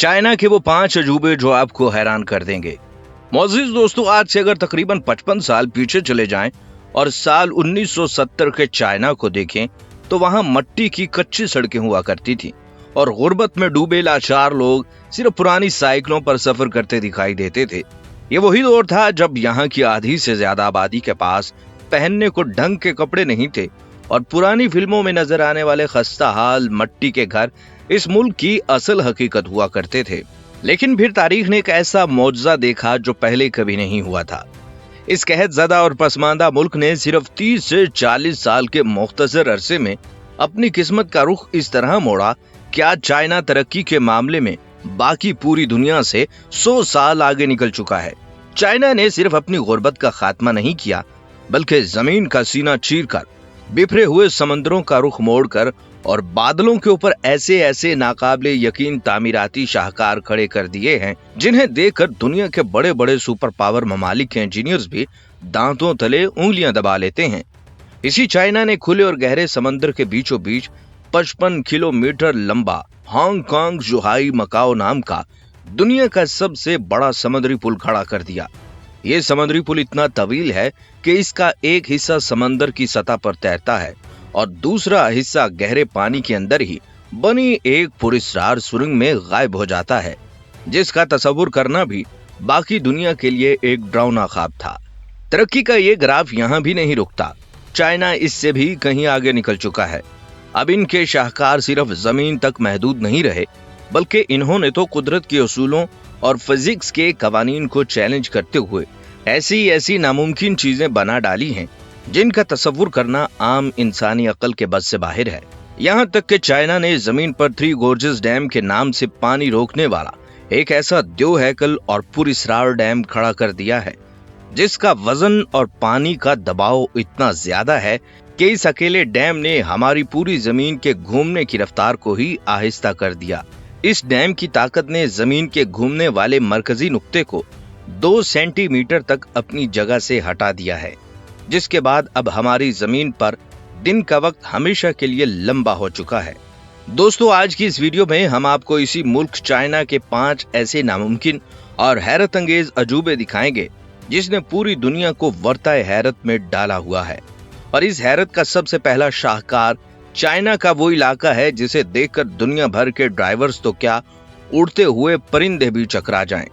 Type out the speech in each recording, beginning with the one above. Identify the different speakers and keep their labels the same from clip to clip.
Speaker 1: China के वो 5 अजूबे जो आपको हैरान कर देंगे। मोअज़्ज़िज़ दोस्तों, आज से अगर तकरीबन 55 साल पीछे चले जाएं और साल 1970 के चाइना को देखें तो वहां मट्टी की कच्ची सड़कें हुआ करती थी और गुर्बत में डूबे लाचार लोग सिर्फ पुरानी साइकिलों पर सफर करते दिखाई देते थे। ये वही दौर था जब यहाँ की आधी से ज्यादा आबादी के पास पहनने को ढंग के कपड़े नहीं थे और पुरानी फिल्मों में नजर आने वाले खस्ता हाल मट्टी के घर इस मुल्क की असल हकीकत हुआ करते थे। लेकिन फिर तारीख ने एक ऐसा मौजज़ा देखा जो पहले कभी नहीं हुआ था। इस कहत ज़दा और पसमानदा मुल्क ने सिर्फ 30 से 40 साल के मुख्तसर अरसे में अपनी किस्मत का रुख इस तरह मोड़ा कि आज चाइना तरक्की के मामले में बाकी पूरी दुनिया से 100 साल आगे निकल चुका है। चाइना ने सिर्फ अपनी गुर्बत का खात्मा नहीं किया बल्कि जमीन का सीना चीरकर बिखरे हुए समंदरों का रुख मोड़कर और बादलों के ऊपर ऐसे ऐसे नाकाबिले यकीन तामीराती शाहकार खड़े कर दिए हैं जिन्हें देखकर दुनिया के बड़े बड़े सुपर पावर ममालिक के इंजीनियर्स भी दांतों तले उंगलियां दबा लेते हैं। इसी चाइना ने खुले और गहरे समंदर के बीचों बीच 55 किलोमीटर लंबा हांगकांग जुहाई मकाओ नाम का दुनिया का सबसे बड़ा समुद्री पुल खड़ा कर दिया। ये समुद्री पुल इतना तवील है कि इसका एक हिस्सा समंदर की सतह पर तैरता है और दूसरा हिस्सा गहरे पानी के अंदर ही बनी एक पुरस्कार सुरंग में गायब हो जाता है, जिसका तस्वुर करना भी बाकी दुनिया के लिए एक डरावना ख्वाब था। तरक्की का ये ग्राफ यहाँ भी नहीं रुकता। चाइना इससे भी कहीं आगे निकल चुका है। अब इनके शाहकार सिर्फ जमीन तक महदूद नहीं रहे बल्कि इन्होंने तो कुदरत के उसूलों और फिजिक्स के कवानीन को चैलेंज करते हुए ऐसी नामुमकिन चीजें बना डाली हैं जिनका तस्वुर करना आम इंसानी अक्ल के बस से बाहर है। यहाँ तक कि चाइना ने जमीन पर 3 गोर्जेस डैम के नाम से पानी रोकने वाला एक ऐसा द्यो हैकल और पुरस्कार डैम खड़ा कर दिया है जिसका वजन और पानी का दबाव इतना ज्यादा है कि इस अकेले डैम ने हमारी पूरी जमीन के घूमने की रफ्तार को ही आहिस्ता कर दिया। इस डैम की ताकत ने जमीन के घूमने वाले मरकजी नुक्ते को 2 सेंटीमीटर तक अपनी जगह से हटा दिया है, जिसके बाद अब हमारी जमीन पर दिन का वक्त हमेशा के लिए लंबा हो चुका है। दोस्तों, आज की इस वीडियो में हम आपको इसी मुल्क चाइना के 5 ऐसे नामुमकिन और हैरत अंगेज अजूबे दिखाएंगे जिसने पूरी दुनिया को वर्ताए हैरत में डाला हुआ है। और इस हैरत का सबसे पहला शाहकार चाइना का वो इलाका है जिसे देखकर दुनिया भर के ड्राइवर्स तो क्या उड़ते हुए परिंदे भी चकरा जाएं।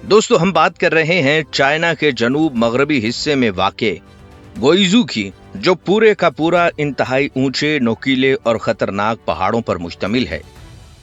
Speaker 1: दोस्तों, हम बात कर रहे हैं चाइना के जनूब मगरबी हिस्से में वाक़े गुइज़ू की, जो पूरे का पूरा इंतहाई ऊंचे, नोकीले और खतरनाक पहाड़ों पर मुश्तमिल है।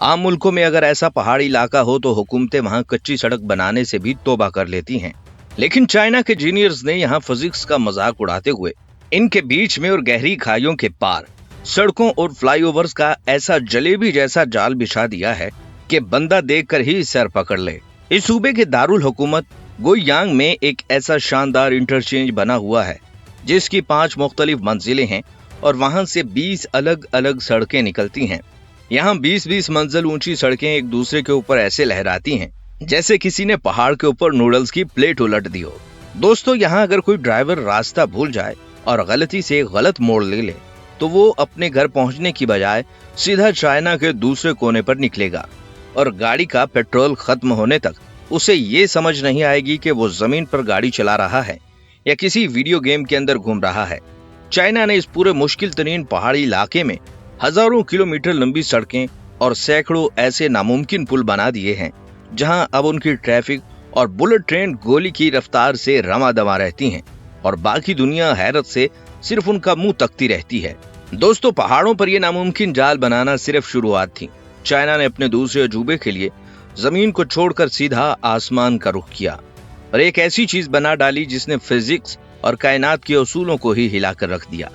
Speaker 1: आम मुल्कों में अगर ऐसा पहाड़ी इलाका हो तो हुकूमतें वहां कच्ची सड़क बनाने से भी तौबा कर लेती हैं, लेकिन चाइना के इंजीनियर्स ने यहाँ फिजिक्स का मजाक उड़ाते हुए इनके बीच में और गहरी खाइयों के पार सड़कों और फ्लाईओवर्स का ऐसा जलेबी जैसा जाल बिछा दिया है कि बंदा देखकर ही सर पकड़ ले। इस सूबे के दारुल हुकूमत गुइयांग में एक ऐसा शानदार इंटरचेंज बना हुआ है जिसकी 5 मुख्तलिफ मंजिलें हैं और वहां से 20 अलग अलग सड़कें निकलती हैं। यहाँ 20-20 मंजिल ऊंची सड़कें एक दूसरे के ऊपर ऐसे लहराती हैं जैसे किसी ने पहाड़ के ऊपर नूडल्स की प्लेट उलट दी हो। दोस्तों, यहाँ अगर कोई ड्राइवर रास्ता भूल जाए और गलती से गलत मोड़ ले ले तो वो अपने घर पहुंचने की बजाय सीधा चाइना के दूसरे कोने पर निकलेगा और गाड़ी का पेट्रोल खत्म होने तक उसे ये समझ नहीं आएगी कि वो जमीन पर गाड़ी चला रहा है या किसी वीडियो गेम के अंदर घूम रहा है। चाइना ने इस पूरे मुश्किल तरीन पहाड़ी इलाके में हजारों किलोमीटर लंबी सड़कें और सैकड़ों ऐसे नामुमकिन पुल बना दिए हैं जहां अब उनकी ट्रैफिक और बुलेट ट्रेन गोली की रफ्तार से रमादमा रहती हैं और बाकी दुनिया हैरत से सिर्फ उनका मुंह तकती रहती है। दोस्तों, पहाड़ों पर यह नामुमकिन जाल बनाना सिर्फ शुरुआत थी। चाइना ने अपने दूसरे अजूबे के लिए जमीन को छोड़कर सीधा आसमान का रुख किया और एक ऐसी चीज बना डाली जिसने फिजिक्स और कायनात के उसूलों को ही हिलाकर रख दिया।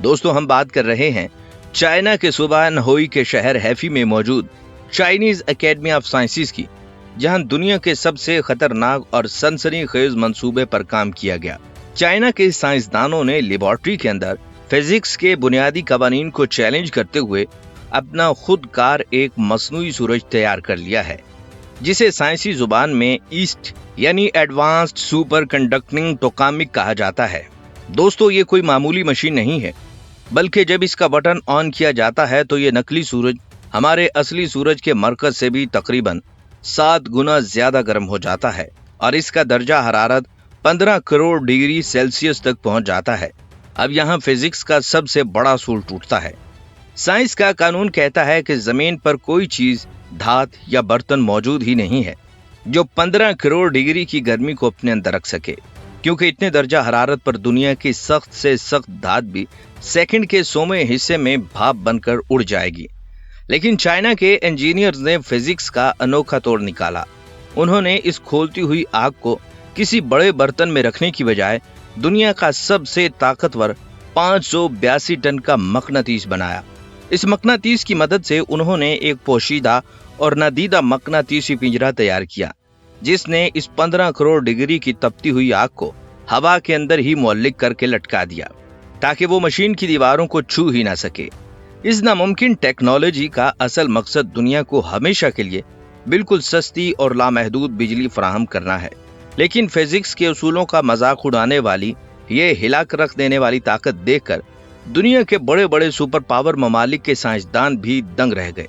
Speaker 1: दोस्तों, हम बात कर रहे हैं चाइना के सूबा नहोई के शहर हैफी में मौजूद चाइनीज एकेडमी ऑफ साइंसेज की, जहां दुनिया के सबसे खतरनाक और सनसनीखेज मंसूबे पर काम किया गया। चाइना के साइंसदानों ने लेबोरेटरी के अंदर फिजिक्स के बुनियादी कवानीन को चैलेंज करते हुए अपना खुदकार एक मसनूई सूरज तैयार कर लिया है जिसे साइंसी जुबान में ईस्ट यानी एडवांस्ड सुपर कंडक्टिंग टोकामिक कहा जाता है। दोस्तों, ये कोई मामूली मशीन नहीं है बल्कि जब इसका बटन ऑन किया जाता है तो ये नकली सूरज हमारे असली सूरज के मरकज से भी तकरीबन 7 गुना ज्यादा गर्म हो जाता है और इसका दर्जा हरारत 15 करोड़ डिग्री सेल्सियस तक पहुंच जाता है। अब यहाँ फिजिक्स का सबसे बड़ा असूल टूटता है। साइंस का कानून कहता है कि जमीन पर कोई चीज, धात या बर्तन मौजूद ही नहीं है जो 15 करोड़ डिग्री की गर्मी को अपने अंदर रख सके, क्योंकि इतने दर्जा हरारत पर दुनिया की सख्त से सख्त धात भी सेकंड के 100वें हिस्से में भाप बनकर उड़ जाएगी। लेकिन चाइना के इंजीनियर्स ने फिजिक्स का अनोखा तोड़ निकाला। उन्होंने इस खोलती हुई आग को किसी बड़े बर्तन में रखने की बजाय दुनिया का सबसे ताकतवर 582 टन का मकनातीस बनाया। इस मकनातीस की मदद से उन्होंने एक पोशीदा और नादीदा मकनातीसी पिंजरा तैयार किया, जिसने इस 15 करोड़ डिग्री की तपती हुई आग को हवा के अंदर ही मुअल्लिक करके लटका दिया, ताकि वो मशीन की दीवारों को छू ही ना सके। इस नामुमकिन टेक्नोलॉजी का असल मकसद दुनिया को हमेशा के लिए बिल्कुल सस्ती और लामहदूद बिजली फराहम करना है। लेकिन फिजिक्स के उसूलों का मजाक उड़ाने वाली, ये हिलाकर रख देने वाली ताकत देखकर दुनिया के बड़े बड़े सुपर पावर ममालिक के साइंसदान भी दंग रह गए।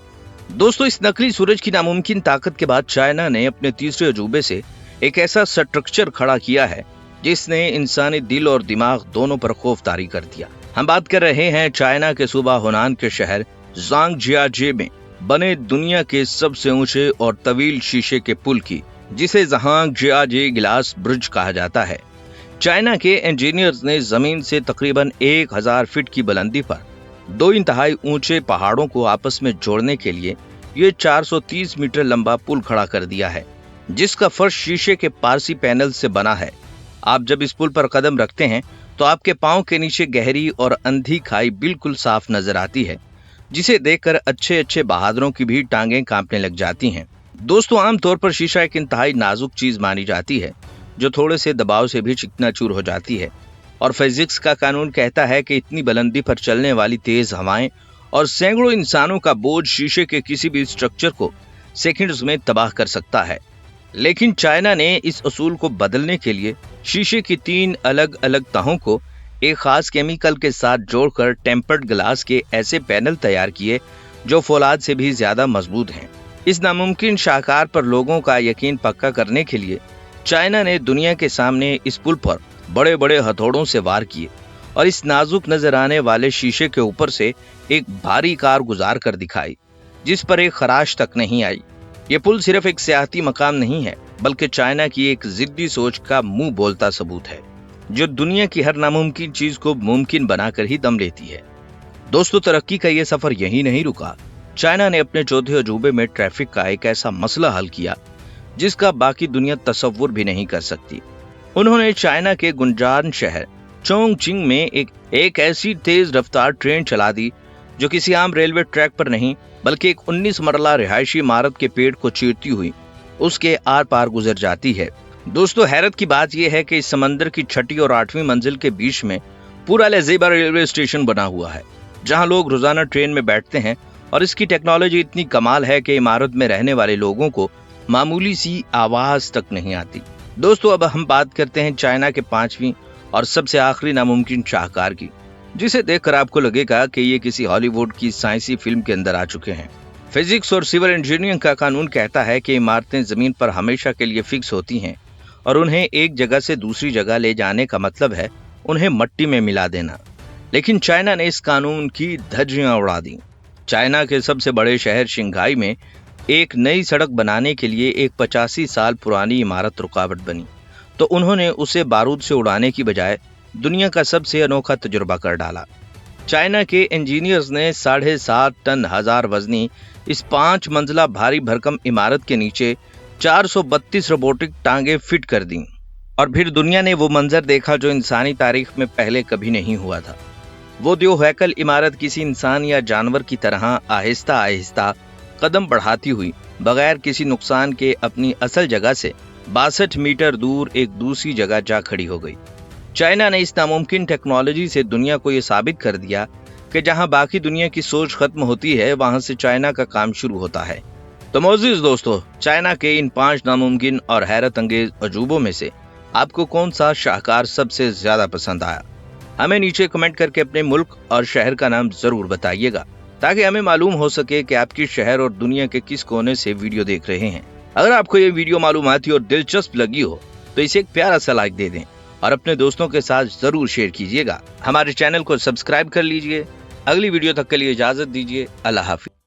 Speaker 1: दोस्तों, इस नकली सूरज की नामुमकिन ताकत के बाद चाइना ने अपने तीसरे अजूबे से एक ऐसा स्ट्रक्चर खड़ा किया है जिसने इंसानी दिल और दिमाग दोनों पर खौफ तारी कर दिया। हम बात कर रहे हैं चाइना के सूबा हुनान के शहर ज़ांगजियाजे में बने दुनिया के सबसे ऊंचे और तवील शीशे के पुल की, जिसे ज़ांगजियाजे ग्लास ब्रिज कहा जाता है। चाइना के इंजीनियर्स ने जमीन से तकरीबन 1000 फीट की बुलंदी पर 2 इंतहाई ऊंचे पहाड़ों को आपस में जोड़ने के लिए ये 430 मीटर लंबा पुल खड़ा कर दिया है, जिसका फर्श शीशे के पारसी पैनल से बना है। आप जब इस पुल पर कदम रखते हैं तो आपके पांव के नीचे गहरी और अंधी खाई बिल्कुल साफ नजर आती है, जिसे देखकर अच्छे अच्छे बहादुरों की भी टांगें कांपने लग जाती हैं। दोस्तों, आमतौर पर शीशा एक इंतहाई नाजुक चीज मानी जाती है जो थोड़े से दबाव से भी चिकनाचूर हो जाती है, और फिजिक्स का कानून कहता है कि इतनी बुलंदी पर चलने वाली तेज हवाएं और सैकड़ों इंसानों का बोझ शीशे के किसी भी स्ट्रक्चर को सेकंड्स में तबाह कर सकता है। लेकिन चाइना ने इस असूल को बदलने के लिए शीशे की 3 अलग अलग तहों को एक खास केमिकल के साथ जोड़कर टेम्पर्ड ग्लास के ऐसे पैनल तैयार किए जो फौलाद से भी ज्यादा मजबूत हैं। इस नामुमकिन शाहकार पर लोगों का यकीन पक्का करने के लिए चाइना ने दुनिया के सामने इस पुल पर बड़े बड़े हथौड़ों से वार किए और इस नाजुक नजर आने वाले शीशे के ऊपर से एक भारी कार गुजार कर दिखाई, जिस पर एक खराश तक नहीं आई। ये पुल सिर्फ एक सियाहती मकाम नहीं है, बल्कि चाइना की एक जिद्दी सोच का मुंह बोलता सबूत है, जो दुनिया की हर नामुमकिन चीज को मुमकिन बनाकर ही दम लेती है। दोस्तों, तरक्की का ये सफर यही नहीं रुका। चाइना ने अपने चौथे अजूबे में ट्रैफिक का एक ऐसा मसला हल किया जिसका बाकी दुनिया तसव्वुर भी नहीं कर सकती। उन्होंने चाइना के गुंजान शहर चोंगचिंग में एक ऐसी तेज रफ्तार ट्रेन चला दी जो किसी आम रेलवे ट्रैक पर नहीं, बल्कि एक 19 मरला रिहायशी इमारत के पेड़ को चीरती हुई उसके आर पार गुजर जाती है। दोस्तों, हैरत की बात यह है कि इस समंदर की 6ठी और 8वीं मंजिल के बीच में पूरा लजीबा रेलवे स्टेशन बना हुआ है, जहां लोग रोजाना ट्रेन में बैठते हैं, और इसकी टेक्नोलॉजी इतनी कमाल है कि इमारत में रहने वाले लोगों को मामूली सी आवाज तक नहीं आती। दोस्तों, अब हम बात करते हैं चाइना के 5वीं और सबसे आखिरी नामुमकिन शाहकार की, जिसे देखकर आपको लगेगा कि ये किसी हॉलीवुड की साइंसी फिल्म के अंदर आ चुके हैं। फिजिक्स और सिविल इंजीनियरिंग का कानून कहता है कि इमारतें जमीन पर हमेशा के लिए फिक्स होती हैं और उन्हें एक जगह से दूसरी जगह ले जाने का मतलब है उन्हें मट्टी में मिला देना। लेकिन चाइना ने इस कानून की धज्जियां उड़ा दी। चाइना के सबसे बड़े शहर शंघाई में एक नई सड़क बनाने के लिए एक 85 साल पुरानी इमारत रुकावट बनी, तो उन्होंने उसे बारूद से उड़ाने की बजाय दुनिया का सबसे अनोखा तजुर्बा कर डाला। चाइना के इंजीनियर्स ने 7.5 टन हजार वजनी इस 5 मंजिला भारी भरकम इमारत के नीचे 432 रोबोटिक टांगे फिट कर दी, और फिर दुनिया ने वो मंजर देखा जो इंसानी तारीख में पहले कभी नहीं हुआ था। वो द्योहैकल इमारत किसी इंसान या जानवर की तरह आहिस्ता आहिस्ता कदम बढ़ाती हुई बगैर किसी नुकसान के अपनी असल जगह से 62 मीटर दूर एक दूसरी जगह जा खड़ी हो गई। चाइना ने इस नामुमकिन टेक्नोलॉजी से दुनिया को यह साबित कर दिया कि जहां बाकी दुनिया की सोच खत्म होती है, वहां से चाइना का काम शुरू होता है। तो मोअज़्ज़िज़ दोस्तों, चाइना के इन 5 नामुमकिन और हैरत अंगेज अजूबों में से आपको कौन सा शाहकार सबसे ज्यादा पसंद आया? हमें नीचे कमेंट करके अपने मुल्क और शहर का नाम जरूर बताइएगा, ताकि हमें मालूम हो सके कि आप किस शहर और दुनिया के किस कोने से वीडियो देख रहे हैं। अगर आपको ये वीडियो मालूमाती और दिलचस्प लगी हो तो इसे एक प्यारा सा लाइक दे दें और अपने दोस्तों के साथ जरूर शेयर कीजिएगा। हमारे चैनल को सब्सक्राइब कर लीजिए। अगली वीडियो तक के लिए इजाजत दीजिए। अल्लाह हाफिज।